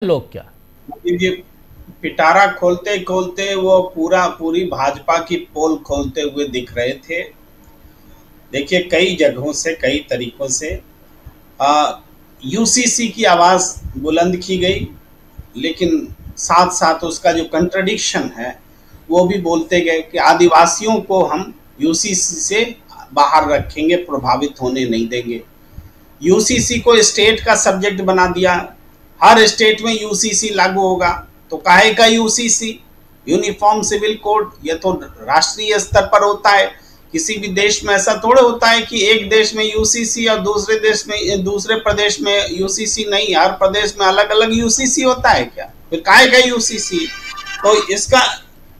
लोग क्या। ये पिटारा खोलते खोलते वो पूरी भाजपा की पोल खोलते हुए दिख रहे थे। देखिए, कई जगहों से कई तरीकों से यूसीसी की आवाज बुलंद की गई, लेकिन साथ साथ उसका जो कंट्रडिक्शन है वो भी बोलते गए कि आदिवासियों को हम यूसीसी से बाहर रखेंगे, प्रभावित होने नहीं देंगे। यूसीसी को स्टेट का सब्जेक्ट बना दिया, हर स्टेट में यूसीसी लागू होगा। तो काहे का यूसीसी, यूनिफॉर्म सिविल कोड? ये तो राष्ट्रीय स्तर पर होता है। किसी भी देश में ऐसा थोड़े होता है कि एक देश में यूसीसी और दूसरे प्रदेश में यूसीसी नहीं। हर प्रदेश में अलग अलग यूसीसी होता है क्या? फिर काहे का यूसीसी? तो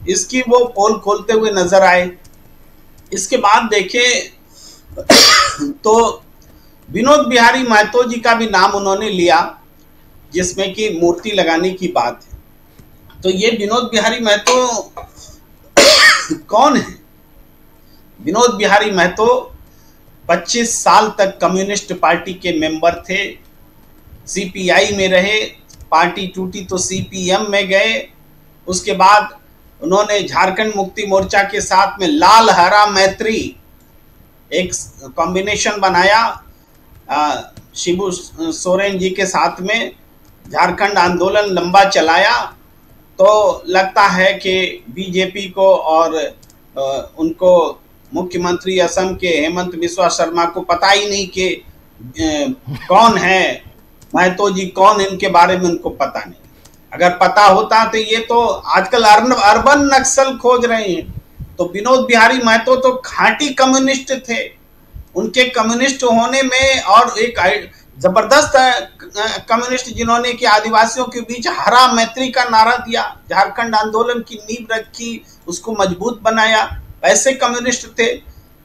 इसकी वो पोल खोलते हुए नजर आए। इसके बाद देखें तो विनोद बिहारी महतो जी का भी नाम उन्होंने लिया, जिसमें कि मूर्ति लगाने की बात है। तो ये विनोद बिहारी महतो कौन है? विनोद बिहारी महतो 25 साल तक कम्युनिस्ट पार्टी के मेंबर थे, सीपीआई में रहे, पार्टी टूटी तो सीपीएम में गए। उसके बाद उन्होंने झारखंड मुक्ति मोर्चा के साथ में लाल हरा मैत्री एक कॉम्बिनेशन बनाया, शिबू सोरेन जी के साथ में झारखंड आंदोलन लंबा चलाया। तो लगता है कि बीजेपी को और उनको मुख्यमंत्री असम के हेमंत बिस्वा शर्मा को पता ही नहीं कि कौन है महतो जी, कौन, इनके बारे में उनको पता नहीं। अगर पता होता तो ये तो आजकल अर्बन नक्सल खोज रहे हैं। तो विनोद बिहारी महतो तो खांटी कम्युनिस्ट थे। उनके कम्युनिस्ट होने में और एक जबरदस्त कम्युनिस्ट जिन्होंने कि आदिवासियों के बीच हरा मैत्री का नारा दिया, झारखंड आंदोलन की नींव रखी, उसको मजबूत बनाया, ऐसे कम्युनिस्ट थे।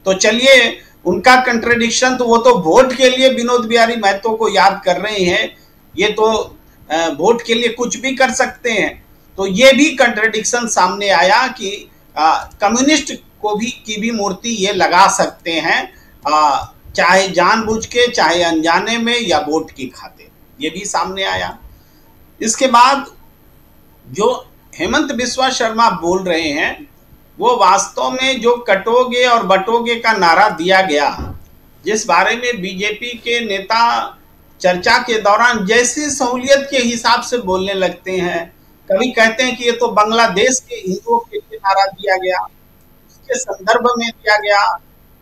तो चलिए, उनका कंट्रडिक्शन तो वो तो वोट के लिए विनोद बिहारी महतो को याद कर रहे हैं। ये तो वोट के लिए कुछ भी कर सकते हैं। तो ये भी कंट्रडिक्शन सामने आया कि कम्युनिस्ट की भी मूर्ति ये लगा सकते हैं, चाहे जानबूझ के चाहे अनजाने में या वोट की खातिर। ये भी सामने आया। इसके बाद जो हेमंत बिस्वा शर्मा बोल रहे हैं, वो वास्तव में जो कटोगे और बटोगे का नारा दिया गया, जिस बारे में बीजेपी के नेता चर्चा के दौरान जैसी सहूलियत के हिसाब से बोलने लगते हैं। कभी कहते हैं कि ये तो बांग्लादेश के हिंदुओं के लिए नारा दिया गया, उसके संदर्भ में दिया गया।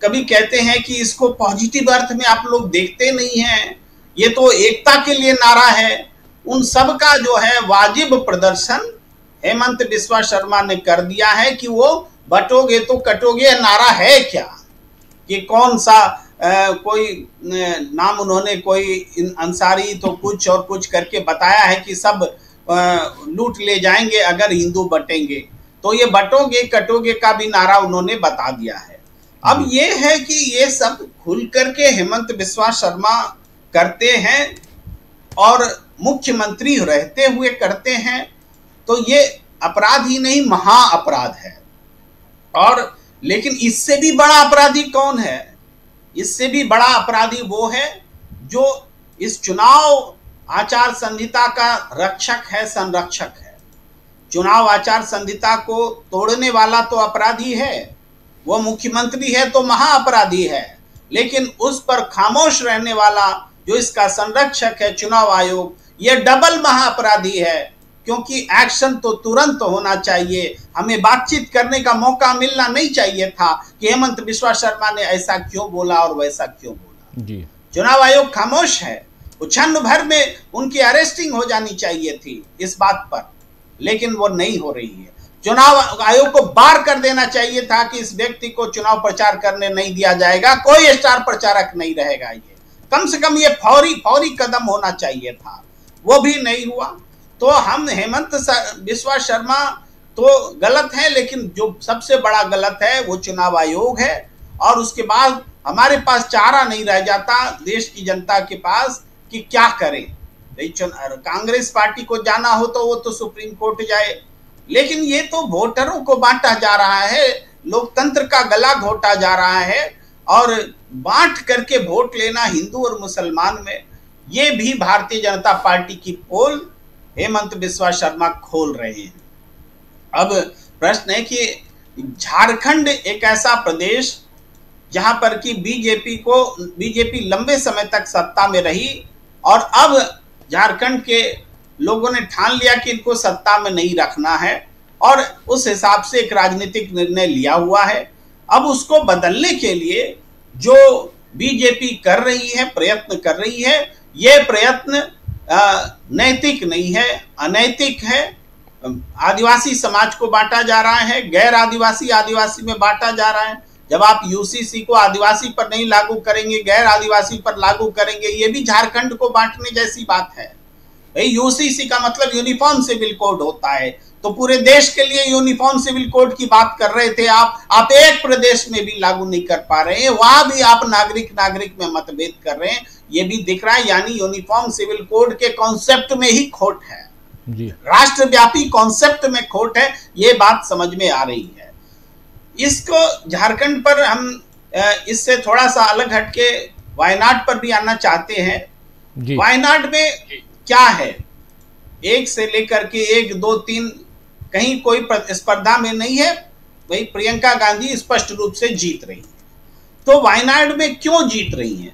कभी कहते हैं कि इसको पॉजिटिव अर्थ में आप लोग देखते नहीं हैं, ये तो एकता के लिए नारा है। उन सब का जो है वाजिब प्रदर्शन हेमंत बिस्वा शर्मा ने कर दिया है कि वो बटोगे तो कटोगे नारा है क्या, कि कौन सा कोई नाम उन्होंने कोई अंसारी तो कुछ और कुछ करके बताया है कि सब लूट ले जाएंगे अगर हिंदू बटेंगे। तो ये बटोगे कटोगे का भी नारा उन्होंने बता दिया है। अब ये है कि ये सब खुल करके हेमंत बिस्वा शर्मा करते हैं और मुख्यमंत्री रहते हुए करते हैं। तो ये अपराध ही नहीं, महा अपराध है। और लेकिन इससे भी बड़ा अपराधी कौन है? इससे भी बड़ा अपराधी वो है जो इस चुनाव आचार संहिता का रक्षक है, संरक्षक है। चुनाव आचार संहिता को तोड़ने वाला तो अपराधी है, वो मुख्यमंत्री है तो महा अपराधी है। लेकिन उस पर खामोश रहने वाला जो इसका संरक्षक है, चुनाव आयोग, ये डबल महा अपराधी है। क्योंकि एक्शन तो तुरंत होना चाहिए, हमें बातचीत करने का मौका मिलना नहीं चाहिए था कि हेमंत बिस्वा शर्मा ने ऐसा क्यों बोला और वैसा क्यों बोला जी। चुनाव आयोग खामोश है। क्षण भर में उनकी अरेस्टिंग हो जानी चाहिए थी इस बात पर, लेकिन वो नहीं हो रही है। चुनाव आयोग को बार कर देना चाहिए था कि इस व्यक्ति को चुनाव प्रचार करने नहीं दिया जाएगा, कोई स्टार प्रचारक नहीं रहेगा। ये कम से कम ये फौरी कदम होना चाहिए था, वो भी नहीं हुआ। तो हम हेमंत बिस्वा शर्मा तो गलत है, लेकिन जो सबसे बड़ा गलत है वो चुनाव आयोग है। और उसके बाद हमारे पास चारा नहीं रह जाता देश की जनता के पास कि क्या करें। कांग्रेस पार्टी को जाना हो तो वो तो सुप्रीम कोर्ट जाए, लेकिन ये तो वोटरों को बांटा जा रहा है, लोकतंत्र का गला घोटा जा रहा है। और बांट करके वोट लेना हिंदू और मुसलमान में, ये भी भारतीय जनता पार्टी की पोल हेमंत बिस्वा शर्मा खोल रहे हैं। अब प्रश्न है कि झारखंड एक ऐसा प्रदेश जहां पर कि बीजेपी लंबे समय तक सत्ता में रही और अब झारखंड के लोगों ने ठान लिया कि इनको सत्ता में नहीं रखना है और उस हिसाब से एक राजनीतिक निर्णय लिया हुआ है। अब उसको बदलने के लिए जो बीजेपी कर रही है, प्रयत्न कर रही है, ये प्रयत्न नैतिक नहीं है, अनैतिक है। आदिवासी समाज को बांटा जा रहा है, गैर आदिवासी में बांटा जा रहा है। जब आप यूसीसी को आदिवासी पर नहीं लागू करेंगे, गैर आदिवासी पर लागू करेंगे, ये भी झारखंड को बांटने जैसी बात है। भाई यूसीसी का मतलब यूनिफॉर्म सिविल कोड होता है, तो पूरे देश के लिए यूनिफॉर्म सिविल कोड की बात कर रहे थे आप एक प्रदेश में भी लागू नहीं कर पा रहे हैं, वहां भी आप नागरिक में मतभेद कर रहे हैं, ये भी दिख रहा है। यानी यूनिफॉर्म सिविल कोड के कॉन्सेप्ट में ही खोट है जी, राष्ट्रव्यापी कॉन्सेप्ट में खोट है, ये बात समझ में आ रही है। इसको झारखंड पर हम इससे थोड़ा सा अलग हटके वायनाड पर भी आना चाहते हैं। वायनाड में क्या है, एक से लेकर के 1, 2, 3 कहीं कोई प्रतिस्पर्धा में नहीं है। वही प्रियंका गांधी स्पष्ट रूप से जीत रही है। तो वायनाड में क्यों जीत रही है?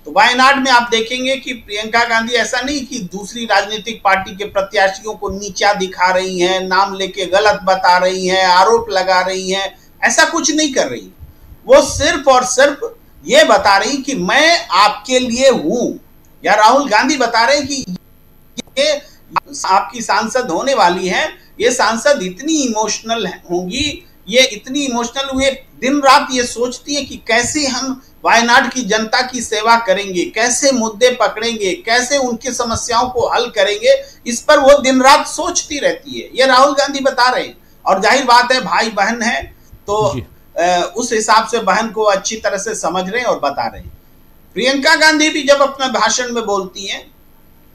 तो वायनाड में आप देखेंगे कि प्रियंका गांधी ऐसा नहीं कि दूसरी राजनीतिक पार्टी के प्रत्याशियों को नीचा दिखा रही हैं, नाम लेके गलत बता रही हैं, आरोप लगा रही हैं, ऐसा कुछ नहीं कर रही। वो सिर्फ और सिर्फ ये बता रही कि मैं आपके लिए हूं, या राहुल गांधी बता रहे कि ये आपकी सांसद होने वाली है, ये सांसद इतनी इमोशनल होंगी, ये इतनी इमोशनल हुए, दिन रात ये सोचती है कि कैसे हम वायनाड की जनता की सेवा करेंगे, कैसे मुद्दे पकड़ेंगे, कैसे उनकी समस्याओं को हल करेंगे, इस पर वो दिन रात सोचती रहती है। ये राहुल गांधी बता रहे हैं। और जाहिर बात है, भाई बहन है तो उस हिसाब से बहन को अच्छी तरह से समझ रहे हैं और बता रहे हैं। प्रियंका गांधी भी जब अपने भाषण में बोलती हैं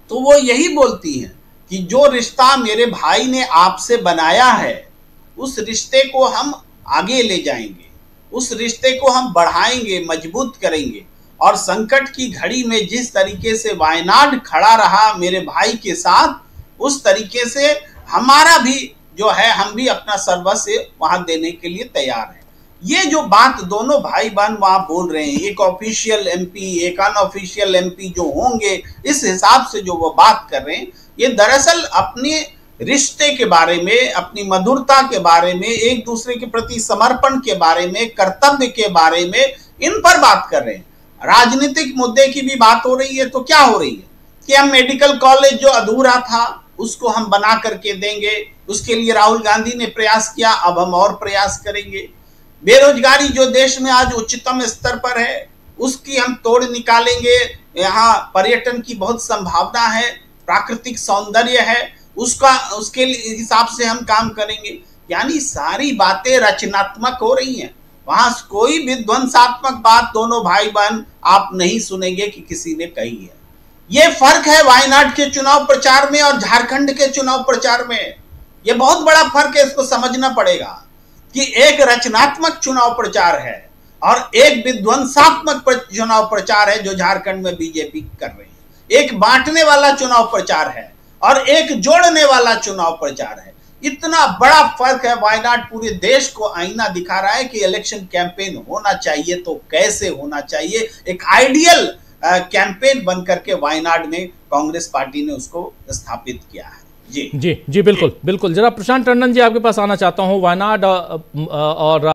तो वो यही बोलती हैं कि जो रिश्ता मेरे भाई ने आपसे बनाया है, उस रिश्ते को हम आगे ले जाएंगे, उस रिश्ते को हम बढ़ाएंगे, मजबूत करेंगे। और संकट की घड़ी में जिस तरीके से वायनाड खड़ा रहा मेरे भाई के साथ, उस तरीके से हमारा भी जो है, हम भी अपना सर्वस्व वहां देने के लिए तैयार हैं। ये जो बात दोनों भाई बहन वहां बोल रहे हैं, एक ऑफिशियल एमपी, एक अनऑफिशियल एमपी जो होंगे, इस हिसाब से जो वो बात कर रहे हैं, ये दरअसल अपने रिश्ते के बारे में, अपनी मधुरता के बारे में, एक दूसरे के प्रति समर्पण के बारे में, कर्तव्य के बारे में, इन पर बात कर रहे हैं। राजनीतिक मुद्दे की भी बात हो रही है। तो क्या हो रही है कि हम मेडिकल कॉलेज जो अधूरा था उसको हम बना करके देंगे, उसके लिए राहुल गांधी ने प्रयास किया, अब हम और प्रयास करेंगे। बेरोजगारी जो देश में आज उच्चतम स्तर पर है, उसकी हम तोड़ निकालेंगे। यहाँ पर्यटन की बहुत संभावना है, प्राकृतिक सौंदर्य है, उसके हिसाब से हम काम करेंगे। यानी सारी बातें रचनात्मक हो रही हैं। वहां कोई विध्वंसात्मक बात दोनों भाई बहन आप नहीं सुनेंगे कि किसी ने कही है। ये फर्क है वायनाड के चुनाव प्रचार में और झारखंड के चुनाव प्रचार में। ये बहुत बड़ा फर्क है, इसको समझना पड़ेगा कि एक रचनात्मक चुनाव प्रचार है और एक विध्वंसात्मक चुनाव प्रचार है जो झारखंड में बीजेपी कर रही है। एक बांटने वाला चुनाव प्रचार है और एक जोड़ने वाला चुनाव प्रचार है। इतना बड़ा फर्क है। वायनाड पूरे देश को आईना दिखा रहा है कि इलेक्शन कैंपेन होना चाहिए तो कैसे होना चाहिए। एक आइडियल कैंपेन बनकर के वायनाड में कांग्रेस पार्टी ने उसको स्थापित किया है। जी जी जी, बिल्कुल बिल्कुल। जरा प्रशांत टंडन जी आपके पास आना चाहता हूं। वायनाड और